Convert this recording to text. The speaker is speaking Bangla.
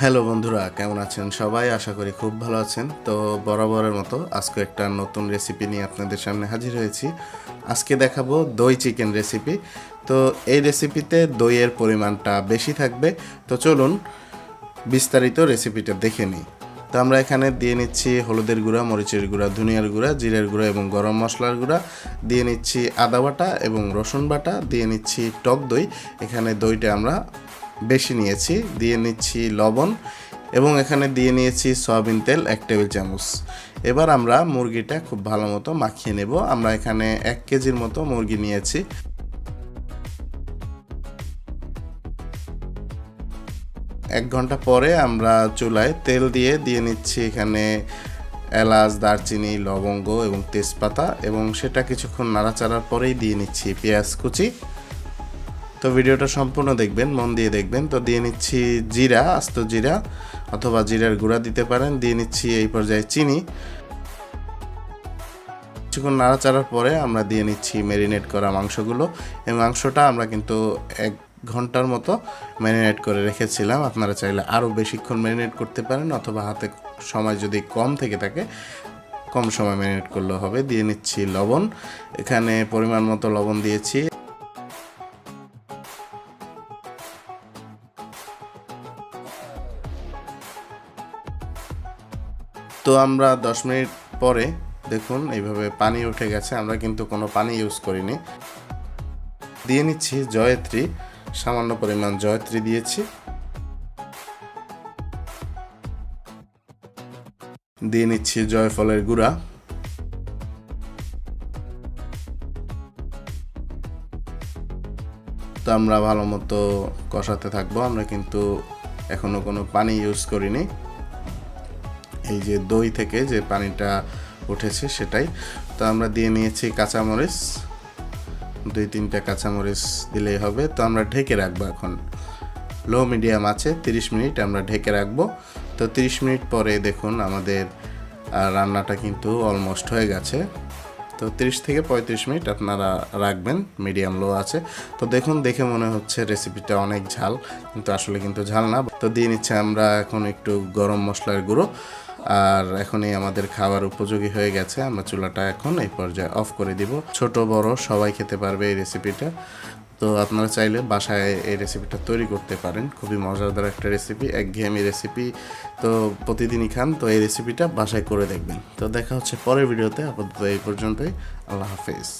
হ্যালো বন্ধুরা, কেমন আছেন সবাই? আশা করি খুব ভালো আছেন। তো বরাবরের মতো আজকে একটা নতুন রেসিপি নিয়ে আপনাদের সামনে হাজির হয়েছি। আজকে দেখাবো দই চিকেন রেসিপি। তো এই রেসিপিতে দইয়ের পরিমাণটা বেশি থাকবে। তো চলুন বিস্তারিত রেসিপিটা দেখে নিই। তো আমরা এখানে দিয়ে নিচ্ছি হলুদের গুঁড়া, মরিচের গুঁড়া, ধনিয়ার গুঁড়া, জিরের গুঁড়া এবং গরম মশলার গুঁড়া, দিয়ে নিচ্ছি আদা বাটা এবং রসুন বাটা, দিয়ে নিচ্ছি টক দই। এখানে দইটা আমরা বেশি নিয়েছি, দিয়ে নিচ্ছি লবণ এবং এখানে দিয়ে নিয়েছি সয়াবিন তেল 1 টেবিল চামচ। এবার আমরা মুরগিটা খুব ভালো মতো মাখিয়ে নেব। আমরা এখানে 1 কেজির মতো মুরগি নিয়েছি। 1 ঘন্টা পরে আমরা চুলায় তেল দিয়ে নিচ্ছি এখানে এলাচ, দারচিনি, লবঙ্গ এবং তেজপাতা, এবং সেটা কিছুক্ষণ নাড়াচাড়ার পরেই দিয়ে নিচ্ছি পেঁয়াজ কুচি। তো ভিডিওটা সম্পূর্ণ দেখবেন, মন দিয়ে দেখবেন। তো দিয়ে নিচ্ছি জিরা, আস্ত জিরা অথবা জিরার গুঁড়া দিতে পারেন। দিয়ে নিচ্ছি এই পর্যায়ে চিনি। কিছুক্ষণ নাড়াচাড়ার পরে আমরা দিয়ে নিচ্ছি ম্যারিনেট করা মাংসগুলো। এই মাংসটা আমরা কিন্তু 1 ঘন্টার মতো ম্যারিনেট করে রেখেছিলাম। আপনারা চাইলে আরও বেশিক্ষণ ম্যারিনেট করতে পারেন, অথবা হাতে সময় যদি কম থেকে থাকে কম সময় ম্যারিনেট করলেও হবে। দিয়ে নিচ্ছি লবণ, এখানে পরিমাণ মতো লবণ দিয়েছি। তো আমরা 10 মিনিট পরে দেখুন এইভাবে পানি উঠে গেছে। আমরা কিন্তু কোনো পানি ইউজ করিনি। দিয়ে নিচ্ছি জয়ত্রী, সামান্য পরিমাণ জয়ত্রী দিয়েছি। দিয়ে নিচ্ছি জয়ফলের গুঁড়া। তো আমরা ভালো মতো কষাতে থাকবো। আমরা কিন্তু এখনো কোনো পানি ইউজ করিনি। এই যে দই থেকে যে পানিটা উঠেছে সেটাই। তো আমরা দিয়ে নিয়েছি কাঁচামরিচ, 2-3টা কাঁচামরিচ দিলেই হবে। তো আমরা ঢেকে রাখবো এখন লো মিডিয়াম আছে 30 মিনিট আমরা ঢেকে রাখবো। তো 30 মিনিট পরে দেখুন আমাদের রান্নাটা কিন্তু অলমোস্ট হয়ে গেছে। তো 30 থেকে 35 মিনিট আপনারা রাখবেন, মিডিয়াম লো আছে। তো দেখুন, দেখে মনে হচ্ছে রেসিপিটা অনেক ঝাল, কিন্তু আসলে কিন্তু ঝাল না। তো দিয়ে নিচ্ছে আমরা এখন একটু গরম মশলার গুঁড়ো। আর এখনই আমাদের খাবার উপযোগী হয়ে গেছে। আমরা চুলাটা এখন এই পর্যায়ে অফ করে দিব। ছোট বড় সবাই খেতে পারবে এই রেসিপিটা। তো আপনারা চাইলে বাসায় এই রেসিপিটা তৈরি করতে পারেন। খুবই মজাদার একটা রেসিপি, একঘেয়েমি রেসিপি। তো প্রতিদিনই খান, তো এই রেসিপিটা বাসায় করে দেখবেন। তো দেখা হচ্ছে পরের ভিডিওতে। আপাতত এই পর্যন্তই। আল্লাহ হাফেজ।